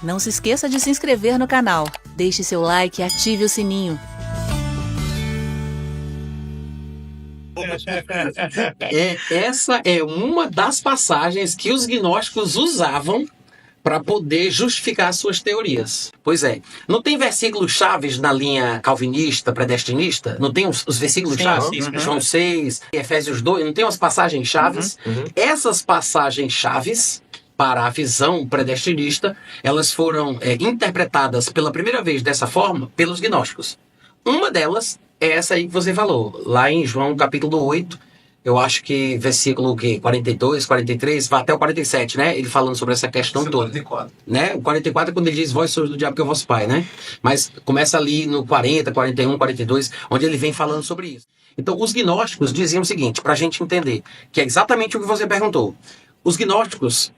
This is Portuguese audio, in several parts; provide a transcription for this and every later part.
Não se esqueça de se inscrever no canal, deixe seu like e ative o sininho. Essa é uma das passagens que os gnósticos usavam para poder justificar suas teorias. Pois é. Não tem versículos chaves na linha calvinista, predestinista? Não tem os versículos chaves? João 6, Efésios 2, não tem umas passagens chaves? Essas passagens chaves, para a visão predestinista, elas foram interpretadas pela primeira vez dessa forma pelos gnósticos. Uma delas é essa aí que você falou, lá em João capítulo 8, eu acho que versículo 42, 43, vai até o 47, né? Ele falando sobre essa questão toda. 44. Né? O 44 é quando ele diz, vós sois do diabo que é o vosso pai, né? Mas começa ali no 40, 41, 42, onde ele vem falando sobre isso. Então, os gnósticos diziam o seguinte, para a gente entender, que é exatamente o que você perguntou. Os gnósticos,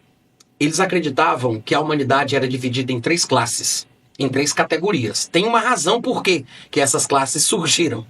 eles acreditavam que a humanidade era dividida em 3 classes, em 3 categorias. Tem uma razão por que essas classes surgiram.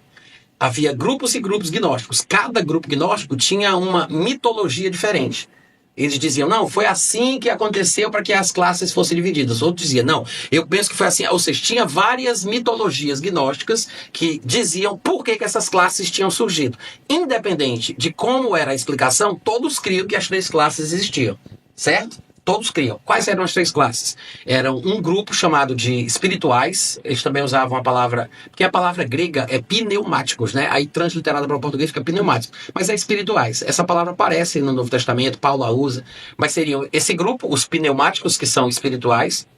Havia grupos e grupos gnósticos. Cada grupo gnóstico tinha uma mitologia diferente. Eles diziam, não, foi assim que aconteceu para que as classes fossem divididas. Outros diziam, não, eu penso que foi assim. Ou seja, tinha várias mitologias gnósticas que diziam por que essas classes tinham surgido. Independente de como era a explicação, todos criam que as 3 classes existiam. Certo? Todos criam. Quais eram as 3 classes? Eram um grupo chamado de espirituais, eles também usavam a palavra, porque a palavra grega é pneumáticos, né? Aí transliterada para o português fica pneumáticos, mas é espirituais. Essa palavra aparece no Novo Testamento, Paulo a usa, mas seriam esse grupo, os pneumáticos, que são espirituais,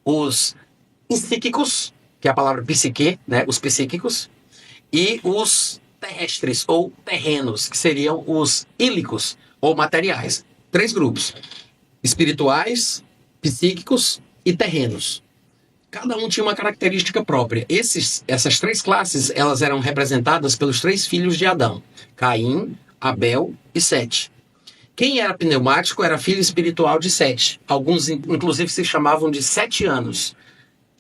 os psíquicos, que é a palavra psique, né? Os psíquicos, e os terrestres, ou terrenos, que seriam os ílicos, ou materiais. 3 grupos. Espirituais, psíquicos e terrenos. Cada um tinha uma característica própria. Essas 3 classes, elas eram representadas pelos 3 filhos de Adão: Caim, Abel e Sete. Quem era pneumático era filho espiritual de Sete. Alguns, inclusive, se chamavam de setianos.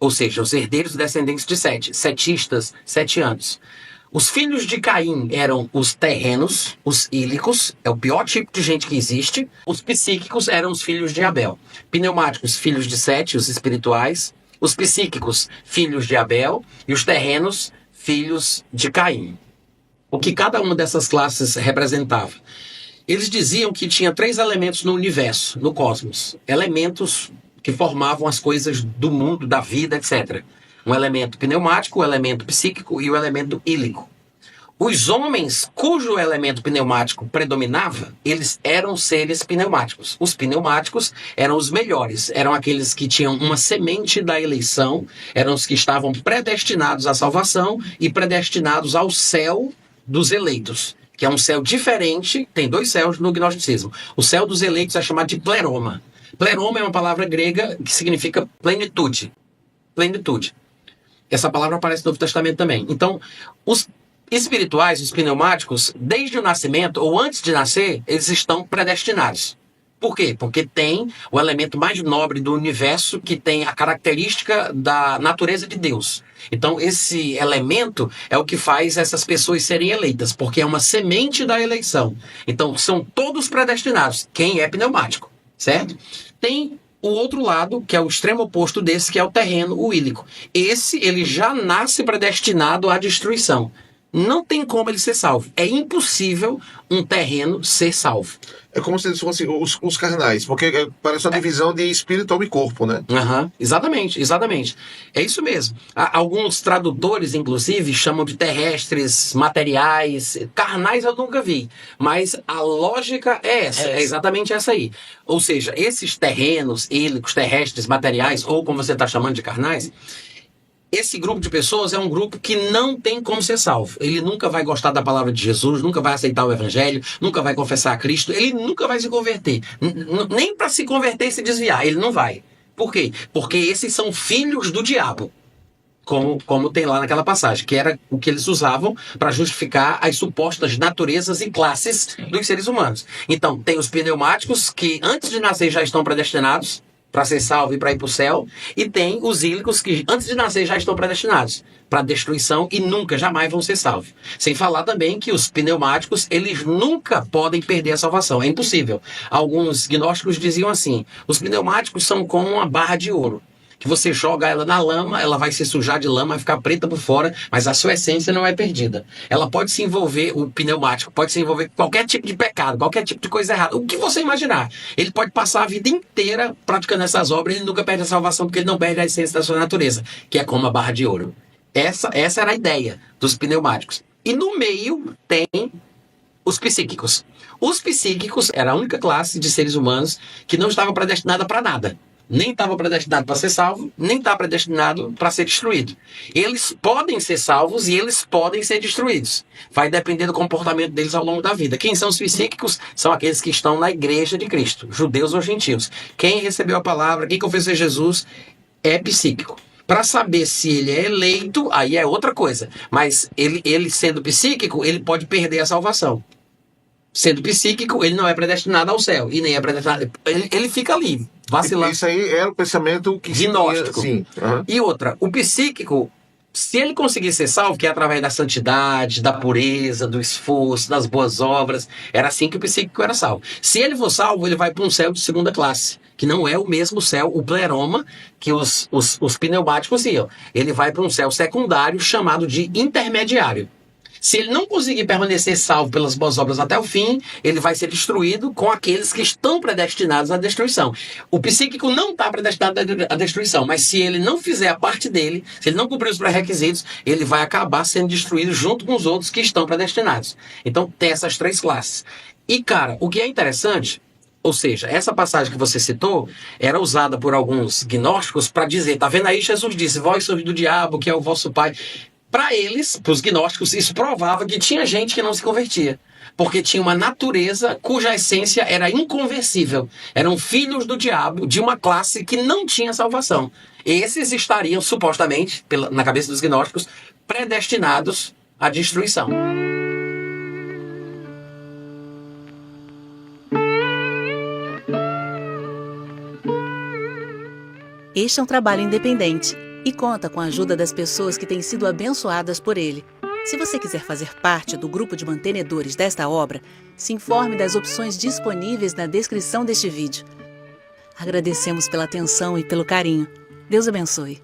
Ou seja, os herdeiros descendentes de Sete. Setistas, setianos. Os filhos de Caim eram os terrenos, os ílicos, é o pior tipo de gente que existe. Os psíquicos eram os filhos de Abel. Pneumáticos, filhos de Sete, os espirituais. Os psíquicos, filhos de Abel. E os terrenos, filhos de Caim. O que cada uma dessas classes representava? Eles diziam que tinha 3 elementos no universo, no cosmos. Elementos que formavam as coisas do mundo, da vida, etc. Um elemento pneumático, o elemento psíquico e o elemento ílico. Os homens cujo elemento pneumático predominava, eles eram seres pneumáticos. Os pneumáticos eram os melhores, eram aqueles que tinham uma semente da eleição, eram os que estavam predestinados à salvação e predestinados ao céu dos eleitos, que é um céu diferente, tem 2 céus no gnosticismo. O céu dos eleitos é chamado de pleroma. Pleroma é uma palavra grega que significa plenitude. Plenitude. Essa palavra aparece no Novo Testamento também. Então, os espirituais, os pneumáticos, desde o nascimento, ou antes de nascer, eles estão predestinados. Por quê? Porque tem o elemento mais nobre do universo, que tem a característica da natureza de Deus. Então, esse elemento é o que faz essas pessoas serem eleitas, porque é uma semente da eleição. Então, são todos predestinados, quem é pneumático, certo? Tem o outro lado, que é o extremo oposto desse, que é o terreno, o ílico. Esse, ele já nasce predestinado à destruição. Não tem como ele ser salvo. É impossível um terreno ser salvo. É como se fossem os carnais, porque parece uma divisão de espírito, alma e corpo, né? Exatamente, exatamente. É isso mesmo. Alguns tradutores, inclusive, chamam de terrestres, materiais. Carnais eu nunca vi, mas a lógica é essa, é exatamente essa aí. Ou seja, esses terrenos, ílicos, terrestres, materiais, ou como você está chamando de carnais, esse grupo de pessoas é um grupo que não tem como ser salvo. Ele nunca vai gostar da palavra de Jesus, nunca vai aceitar o evangelho, nunca vai confessar a Cristo, ele nunca vai se converter. Nem para se converter e se desviar, ele não vai. Por quê? Porque esses são filhos do diabo. Como tem lá naquela passagem, que era o que eles usavam para justificar as supostas naturezas e classes dos seres humanos. Então, tem os pneumáticos que antes de nascer já estão predestinados para ser salvo e para ir para o céu, e tem os ílicos que antes de nascer já estão predestinados para destruição e nunca, jamais vão ser salvos. Sem falar também que os pneumáticos, eles nunca podem perder a salvação, é impossível. Alguns gnósticos diziam assim, os pneumáticos são como uma barra de ouro. que você joga ela na lama, ela vai se sujar de lama, vai ficar preta por fora, mas a sua essência não é perdida. Ela pode se envolver, o pneumático pode se envolver com qualquer tipo de pecado, qualquer tipo de coisa errada, o que você imaginar. Ele pode passar a vida inteira praticando essas obras, ele nunca perde a salvação, porque ele não perde a essência da sua natureza, que é como a barra de ouro. Essa era a ideia dos pneumáticos. E no meio tem os psíquicos. Os psíquicos era a única classe de seres humanos que não estava predestinada para nada. Nem estava predestinado para ser salvo, nem estava predestinado para ser destruído. Eles podem ser salvos e eles podem ser destruídos. Vai depender do comportamento deles ao longo da vida. Quem são os psíquicos? São aqueles que estão na igreja de Cristo, judeus ou gentios. Quem recebeu a palavra, quem confessou Jesus, é psíquico. Para saber se ele é eleito, aí é outra coisa. Mas ele sendo psíquico, ele pode perder a salvação. Sendo psíquico, ele não é predestinado ao céu. E nem é predestinado. Ele fica ali, vacilando. Isso aí era o pensamento que gnóstico. Sim. Uhum. E outra, o psíquico, se ele conseguir ser salvo, que é através da santidade, da pureza, do esforço, das boas obras, era assim que o psíquico era salvo. Se ele for salvo, ele vai para um céu de segunda classe, que não é o mesmo céu, o pleroma, que os pneumáticos iam. Ele vai para um céu secundário chamado de intermediário. Se ele não conseguir permanecer salvo pelas boas obras até o fim, ele vai ser destruído com aqueles que estão predestinados à destruição. O psíquico não está predestinado à destruição, mas se ele não fizer a parte dele, se ele não cumprir os pré-requisitos, ele vai acabar sendo destruído junto com os outros que estão predestinados. Então tem essas três classes. E cara, o que é interessante, ou seja, essa passagem que você citou era usada por alguns gnósticos para dizer, tá vendo aí, Jesus disse, vós sois do diabo, que é o vosso pai. Para eles, para os gnósticos, isso provava que tinha gente que não se convertia. Porque tinha uma natureza cuja essência era inconversível. Eram filhos do diabo, de uma classe que não tinha salvação. Esses estariam, supostamente, na cabeça dos gnósticos, predestinados à destruição. Este é um trabalho independente e conta com a ajuda das pessoas que têm sido abençoadas por ele. Se você quiser fazer parte do grupo de mantenedores desta obra, se informe das opções disponíveis na descrição deste vídeo. Agradecemos pela atenção e pelo carinho. Deus abençoe.